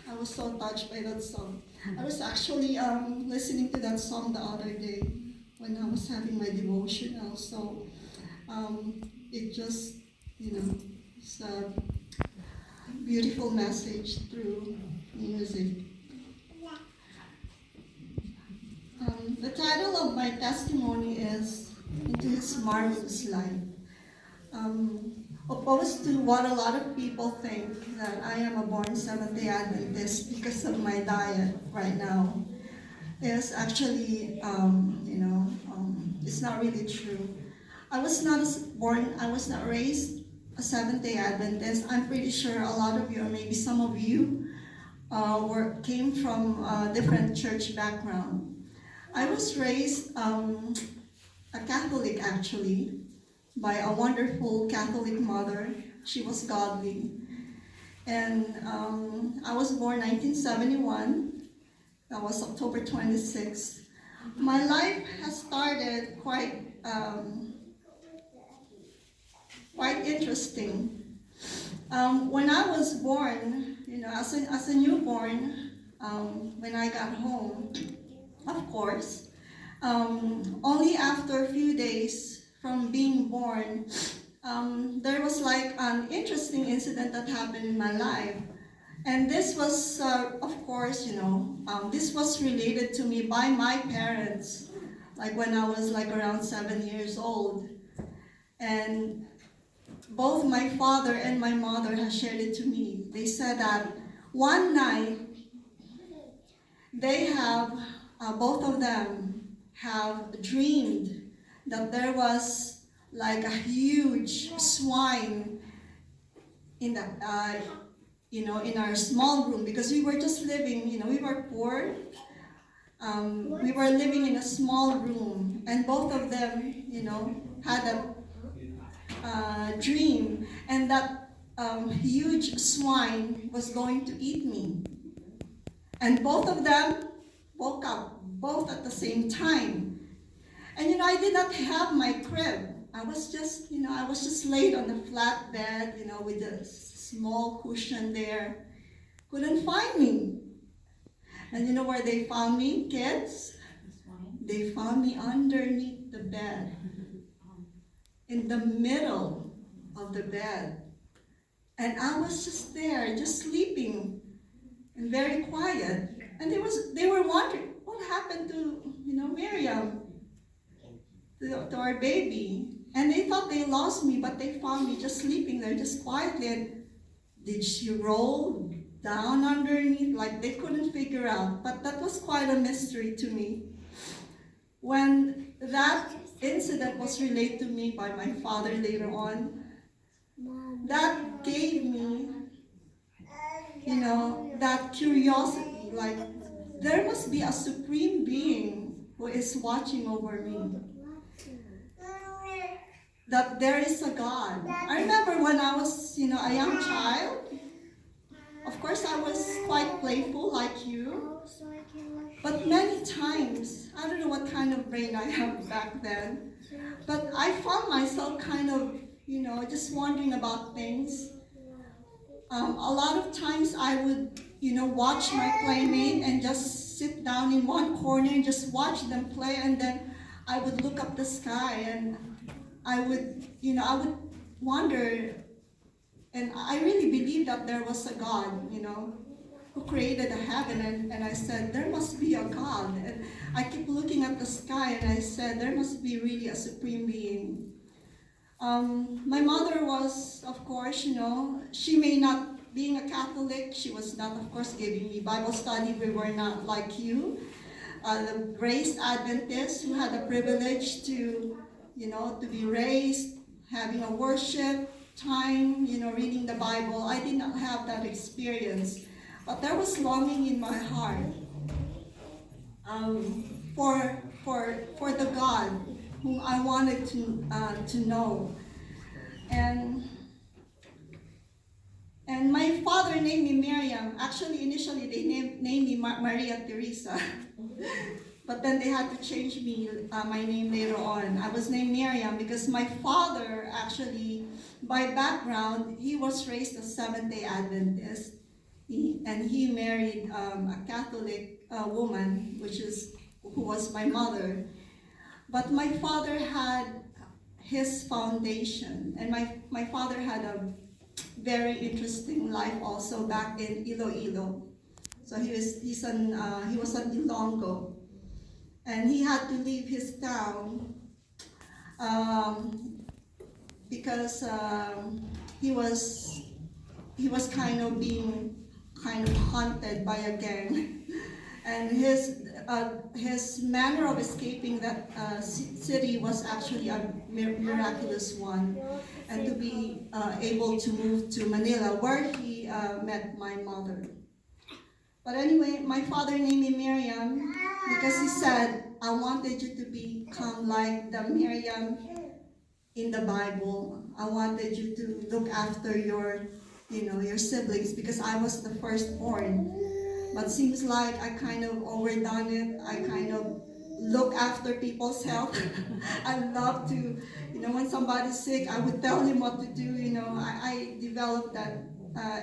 I was so touched by that song. I was actually listening to that song the other day when I was having my devotional. So it just, it's a beautiful message through music. The title of my testimony is Into His Marvelous Light. Opposed to what a lot of people think, that I am a born Seventh-day Adventist because of my diet right now, is actually, it's not really true. I was not raised a Seventh-day Adventist. I'm pretty sure a lot of you, or maybe some of you, came from a different church background. I was raised a Catholic, actually, by a wonderful Catholic mother. She was godly. And I was born 1971. That was October 26th. My life has started quite interesting. When I was born, as a newborn, when I got home, of course, only after a few days from being born, there was like an interesting incident that happened in my life. And this was, of course, this was related to me by my parents, like when I was like around 7 years old. And both my father and my mother have shared it to me. They said that one night, both of them have dreamed that there was like a huge swine in in our small room, because we were just living, we were poor. We were living in a small room, and both of them, had a dream, and that huge swine was going to eat me. And both of them woke up, both at the same time. And I did not have my crib. I was just laid on the flat bed, with a small cushion there. Couldn't find me. And you know where they found me, kids? They found me underneath the bed, in the middle of the bed. And I was just there, just sleeping, and very quiet. And they were wondering, what happened to, Miriam, to our baby? And they thought they lost me, but they found me just sleeping there, just quietly. And did she roll down underneath? Like, they couldn't figure out. But that was quite a mystery to me. When that incident was relayed to me by my father later on, that gave me, that curiosity, like, there must be a supreme being who is watching over me. That there is a God. I remember when I was, a young child, of course I was quite playful like you, but many times, I don't know what kind of brain I have back then, but I found myself kind of, just wondering about things. A lot of times I would, watch my playmate and just sit down in one corner and just watch them play, and then I would look up the sky and I would wonder, and I really believed that there was a God, who created the heaven, and I said, there must be a God. And I keep looking at the sky and I said, there must be really a supreme being. My mother was, of course, she may not, being a Catholic, she was not, of course, giving me Bible study. We were not like you, the raised Adventists who had the privilege to be raised, having a worship time, reading the Bible. I did not have that experience, but there was longing in my heart for the God whom I wanted to know. And my father named me Miriam. Actually, initially they named me Maria Teresa. But then they had to change my name later on. I was named Miriam because my father, actually, by background, he was raised a Seventh-day Adventist. and he married a Catholic woman, who was my mother. But my father had his foundation, and my father had a very interesting life also back in Iloilo. So he was on Ilonggo, and he had to leave his town um, because he was kind of haunted by a gang, and his manner of escaping that city was actually a miraculous one, and to be able to move to Manila, where he met my mother. But anyway, my father named me Miriam because he said, I wanted you to become like the Miriam in the Bible. I wanted you to look after your siblings because I was the firstborn. But seems like I kind of overdone it. I kind of look after people's health. I love to, when somebody's sick, I would tell him what to do. I developed that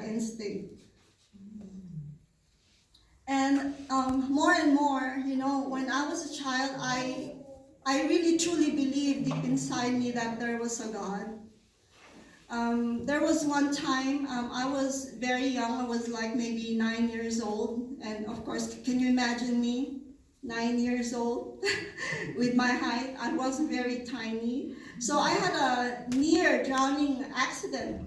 instinct. And more and more, when I was a child, I really truly believed deep inside me that there was a God. There was one time I was very young. I was like maybe 9 years old, and of course, can you imagine me, 9 years old, with my height? I was very tiny, so I had a near drowning accident.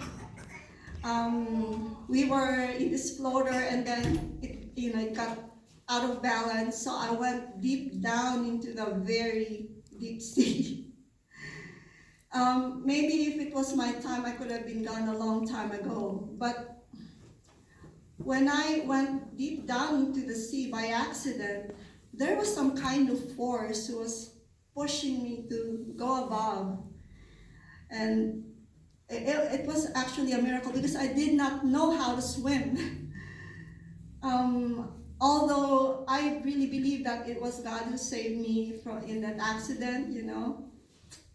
We were in this floater, and then it got out of balance, so I went deep down into the very deep sea. Maybe if it was my time, I could have been gone a long time ago. But when I went deep down into the sea by accident, there was some kind of force who was pushing me to go above. And it was actually a miracle because I did not know how to swim. Although I really believe that it was God who saved me in that accident,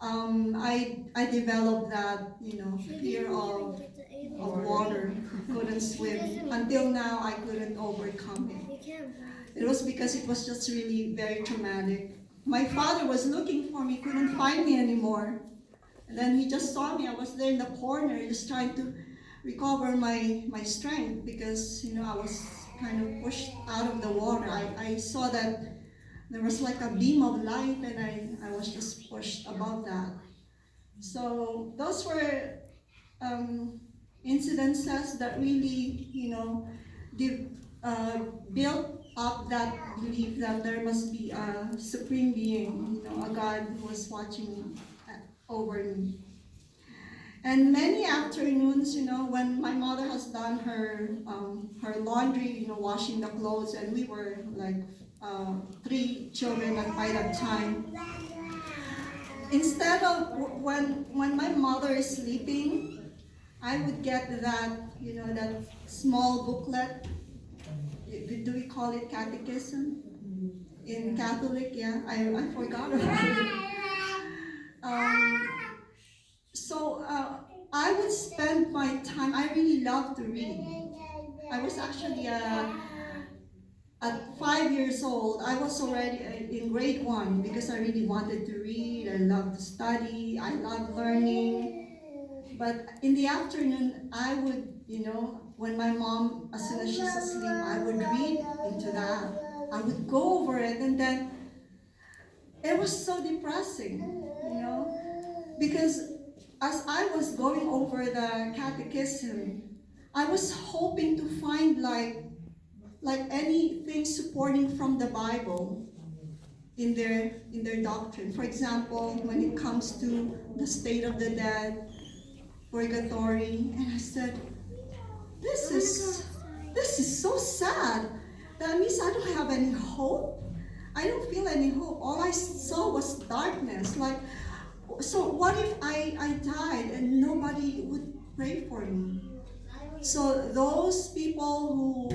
I developed that, fear of water. Couldn't swim. Until now, I couldn't overcome it. It was because it was just really very traumatic. My father was looking for me, couldn't find me anymore. And then he just saw me. I was there in the corner, just trying to recover my strength because, I was kind of pushed out of the water. I saw that there was like a beam of light, and I was just pushed above that. So those were incidences that really, built up that belief that there must be a supreme being, a God who was watching over me. And many afternoons, when my mother has done her laundry, washing the clothes, and we were like 3 children by that time. Instead of when my mother is sleeping, I would get that that small booklet. Do we call it catechism in Catholic? Yeah, I forgot about it. So I would spend my time. I really love to read. I was actually at 5 years old, I was already in grade 1 because I really wanted to read. I loved to study. I loved learning. But in the afternoon, I would, when my mom, as soon as she's asleep, I would read into that. I would go over it, and then it was so depressing, because as I was going over the catechism, I was hoping to find like anything supporting from the Bible in their doctrine. For example, when it comes to the state of the dead, purgatory, and I said, this is so sad. That means I don't have any hope. I don't feel any hope. All I saw was darkness. So what if I died and nobody would pray for me? So those people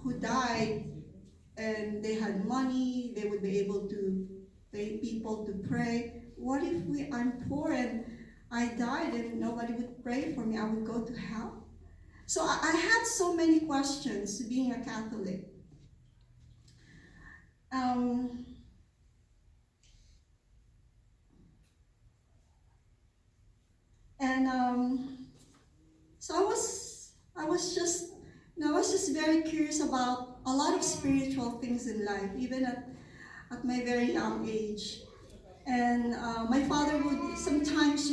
who died and they had money, they would be able to pay people to pray. What if I'm poor and I died and nobody would pray for me? I would go to hell. So I had so many questions being a Catholic. Um, and so I was just very curious about a lot of spiritual things in life, even at my very young age. And my father would sometimes,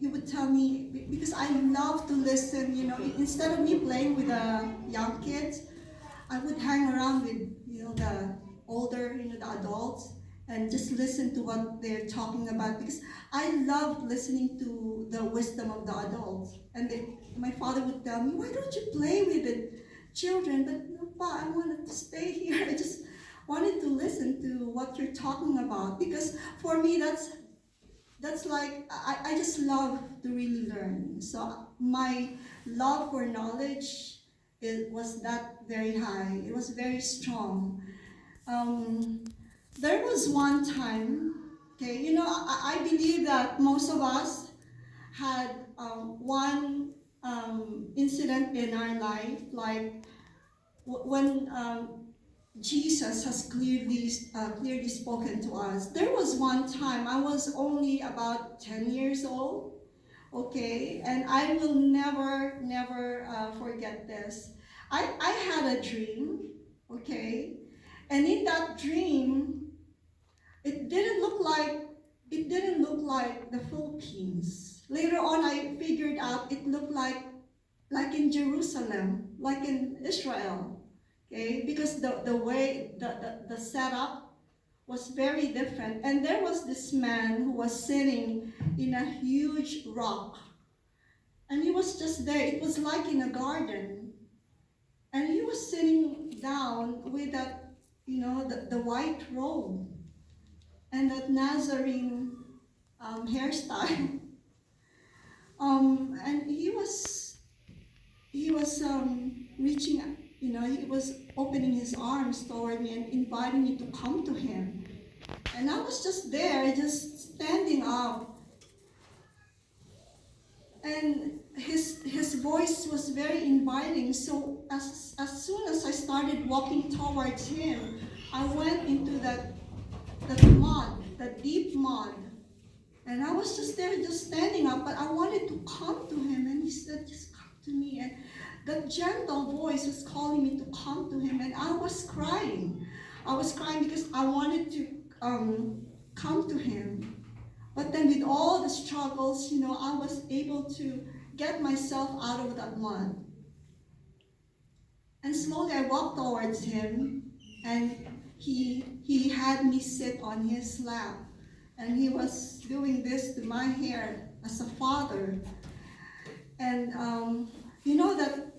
he would tell me, because I love to listen, instead of me playing with the young kids, I would hang around with, the older, the adults, and just listen to what they're talking about, because I loved listening to the wisdom of the adults. And my father would tell me, why don't you play with the children? But no, Pa, I wanted to stay here. I just wanted to listen to what you're talking about, because for me that's like I just love to really learn. So my love for knowledge, it was that very high. It was very strong. Um, there was one time, okay, I believe that most of us had one incident in our life, like when Jesus has clearly spoken to us. There was one time I was only about 10 years old, okay, and I will never forget this. I had a dream, okay, and in that dream, it didn't look like the Philippines. Later on, I figured out it looked like in Jerusalem, like in Israel, okay? Because the way, the setup was very different. And there was this man who was sitting in a huge rock. And he was just there. It was like in a garden. And he was sitting down with that, the white robe and that Nazarene hairstyle. And he was reaching, he was opening his arms toward me and inviting me to come to him. And I was just there, just standing up. And his voice was very inviting. So as soon as I started walking towards him, I went into that mud, that deep mud. And I was just there, just standing up, but I wanted to come to him. And he said, just come to me. And that gentle voice was calling me to come to him. And I was crying. I was crying because I wanted to come to him. But then with all the struggles, I was able to get myself out of that mud. And slowly I walked towards him, and he had me sit on his lap. And he was doing this to my hair as a father. And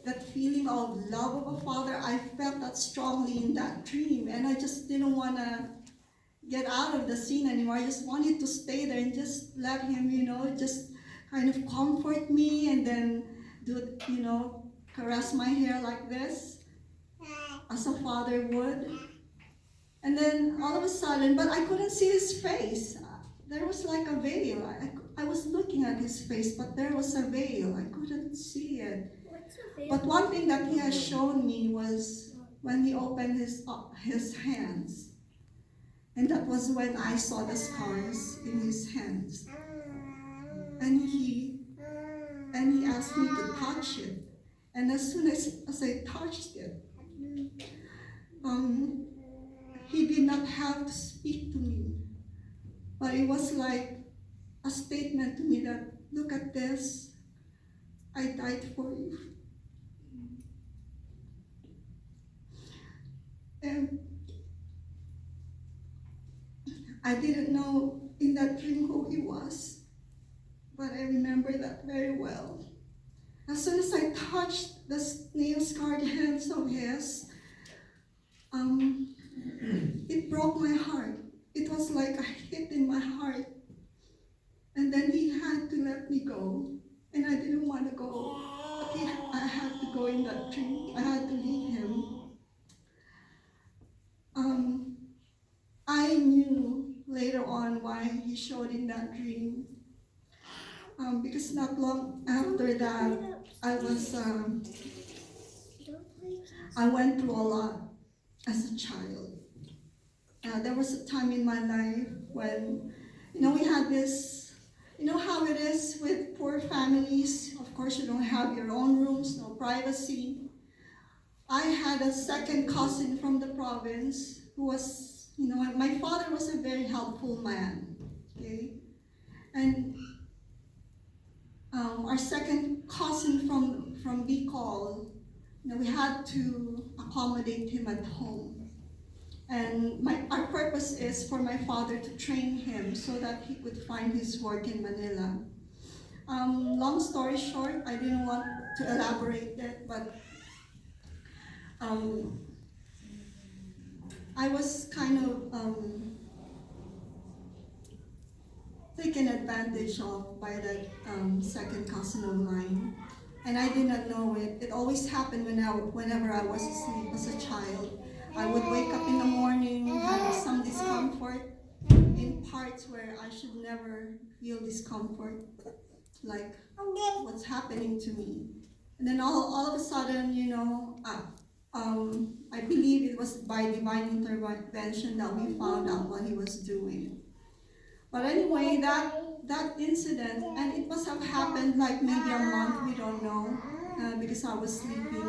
that feeling of love of a father, I felt that strongly in that dream. And I just didn't want to get out of the scene anymore. I just wanted to stay there and just let him, just kind of comfort me, and then caress my hair like this, as a father would. And then all of a sudden, but I couldn't see his face. There was like a veil. I was looking at his face, but there was a veil. I couldn't see it. But one thing that he has shown me was when he opened his hands. And that was when I saw the scars in his hands. And he asked me to touch it. And as soon as I touched it, he did not have to speak to me. But it was like a statement to me that, look at this, I died for you. And I didn't know in that dream who he was, but I remember that very well. As soon as I touched the nail-scarred hands of his, it broke my heart. It was like a hit in my heart. And then he had to let me go. And I didn't want to go. But I had to go in that dream. I had to leave him. I knew later on why he showed in that dream. Because not long after that, I was, I went through a lot as a child. There was a time in my life when, we had this, how it is with poor families. Of course, you don't have your own rooms, no privacy. I had a second cousin from the province who was, my father was a very helpful man, okay? And our second cousin from Bicol, we had to accommodate him at home. And our purpose is for my father to train him so that he could find his work in Manila. Long story short, I didn't want to elaborate that, but I was kind of taken advantage of by that second cousin of mine. And I did not know it. It always happened whenever I was asleep as a child. I would wake up in the morning, have some discomfort in parts where I should never feel discomfort, like what's happening to me. And then all of a sudden, I believe it was by divine intervention that we found out what he was doing. But anyway, that incident, and it must have happened like maybe a month, we don't know, because I was sleeping.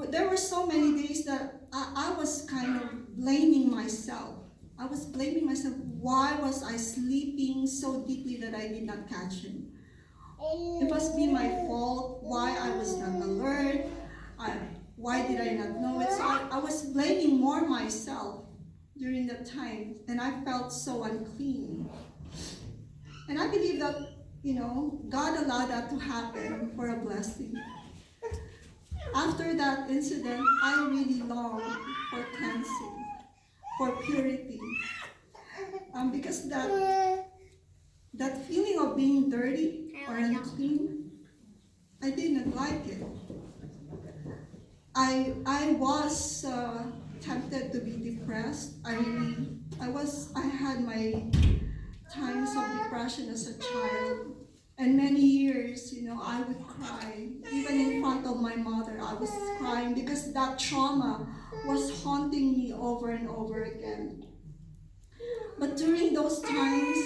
There were so many days that I was kind of blaming myself. I was blaming myself. Why was I sleeping so deeply that I did not catch him? It must be my fault. Why I was not alert? Why did I not know it? So I was blaming more myself during that time, and I felt so unclean. And I believe that, God allowed that to happen for a blessing. After that incident, I really longed for cleansing, for purity. Because that feeling of being dirty or unclean, I didn't like it. I was tempted to be depressed. I had my times of depression as a child. And many years, I would cry. Even in front of my mother, I was crying because that trauma was haunting me over and over again. But during those times,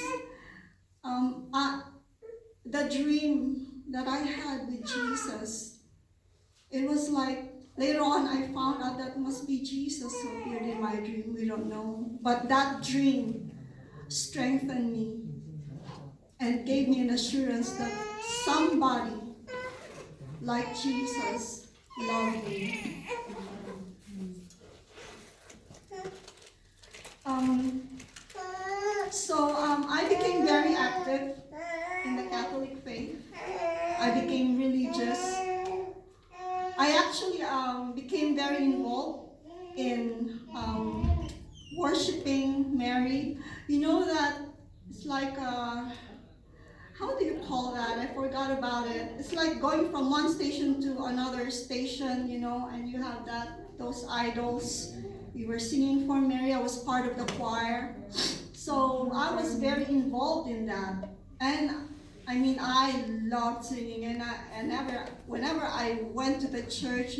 the dream that I had with Jesus, it was like, later on I found out that must be Jesus who appeared in my dream, we don't know. But that dream strengthened me and gave me an assurance that somebody like Jesus loved me. I became very active in the Catholic faith. I became religious. I actually became very involved in worshiping Mary. You know that it's like how do you call that? I forgot about it. It's like going from one station to another station, and you have those idols. We were singing for Mary. I was part of the choir. So I was very involved in that. And I loved singing, and whenever I went to the church,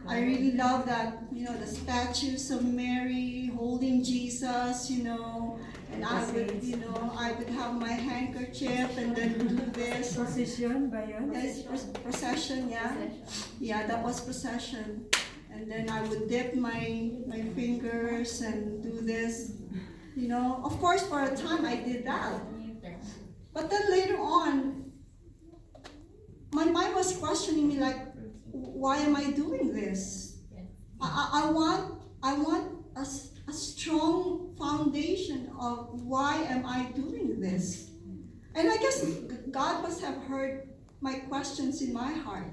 I really loved that, the statues of Mary holding Jesus, and I would have my handkerchief and then do this. Procession ba yun? Yes, procession, yeah. Yeah, that was procession. And then I would dip my fingers and do this. Of course, for a time I did that. But then later on, my mind was questioning me like, why am I doing this? I want a strong foundation of why am I doing this? And I guess God must have heard my questions in my heart.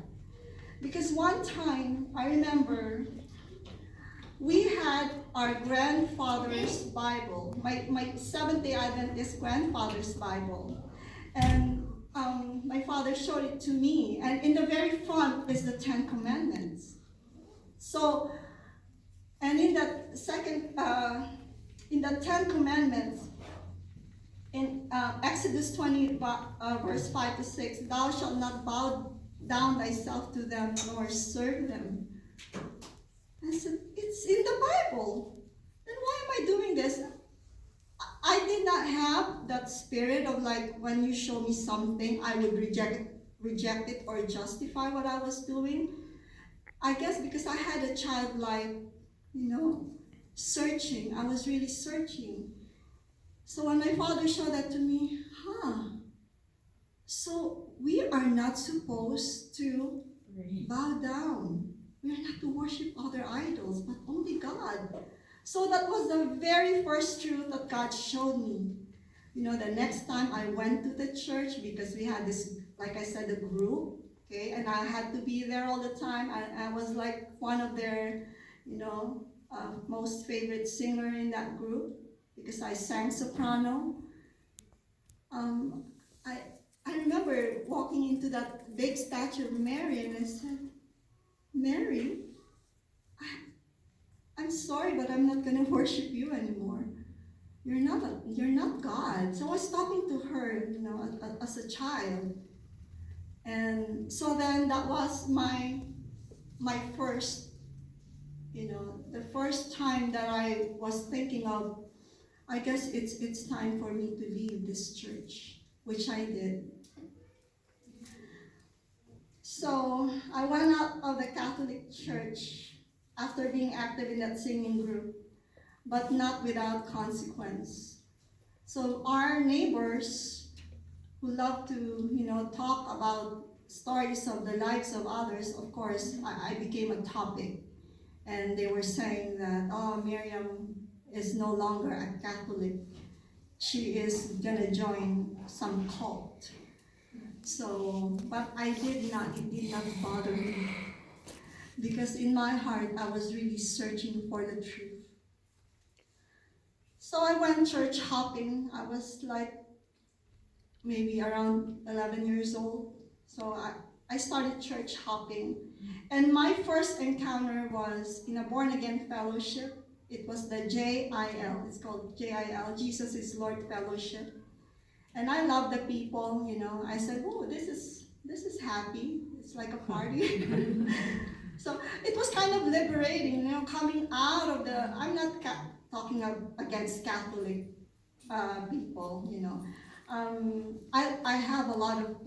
Because one time, I remember, we had our grandfather's Bible, my Seventh-day Adventist grandfather's Bible. And my father showed it to me. And in the very front is the 10 Commandments. So, and in the 10 Commandments, in Exodus 20, verse 5 to 6, thou shalt not bow down thyself to them nor serve them. I said, it's in the Bible. Then why am I doing this? I did not have that spirit of like when you show me something, I would reject it or justify what I was doing. I guess because I had a childlike, searching. I was really searching. So when my father showed that to me, so we are not supposed to bow down. We are not to worship other idols, but only God. So that was the very first truth that God showed me. The next time I went to the church, because we had this, like I said, a group, okay, and I had to be there all the time. I was like one of their, most favorite singer in that group because I sang soprano. Um, I I remember walking into that big statue of Mary, and I said, Mary, I'm sorry, but I'm not gonna worship you anymore. You're not God. So I was talking to her, as a child. And so then that was my first, the first time that I was thinking of, I guess it's time for me to leave this church, which I did. So I went out of the Catholic Church after being active in that singing group, but not without consequence. So our neighbors who love to, talk about stories of the lives of others, of course, I became a topic. And they were saying that, oh, Miriam is no longer a Catholic. She is gonna join some cult. So, but it did not bother me. Because in my heart, I was really searching for the truth. So I went church hopping. I was like maybe around 11 years old. So I started church hopping. And my first encounter was in a born again fellowship. It was the JIL. It's called JIL, Jesus is Lord Fellowship. And I love the people, I said, oh, this is happy. It's like a party. So it was kind of liberating, coming out of I'm not talking against Catholic people, I have a lot of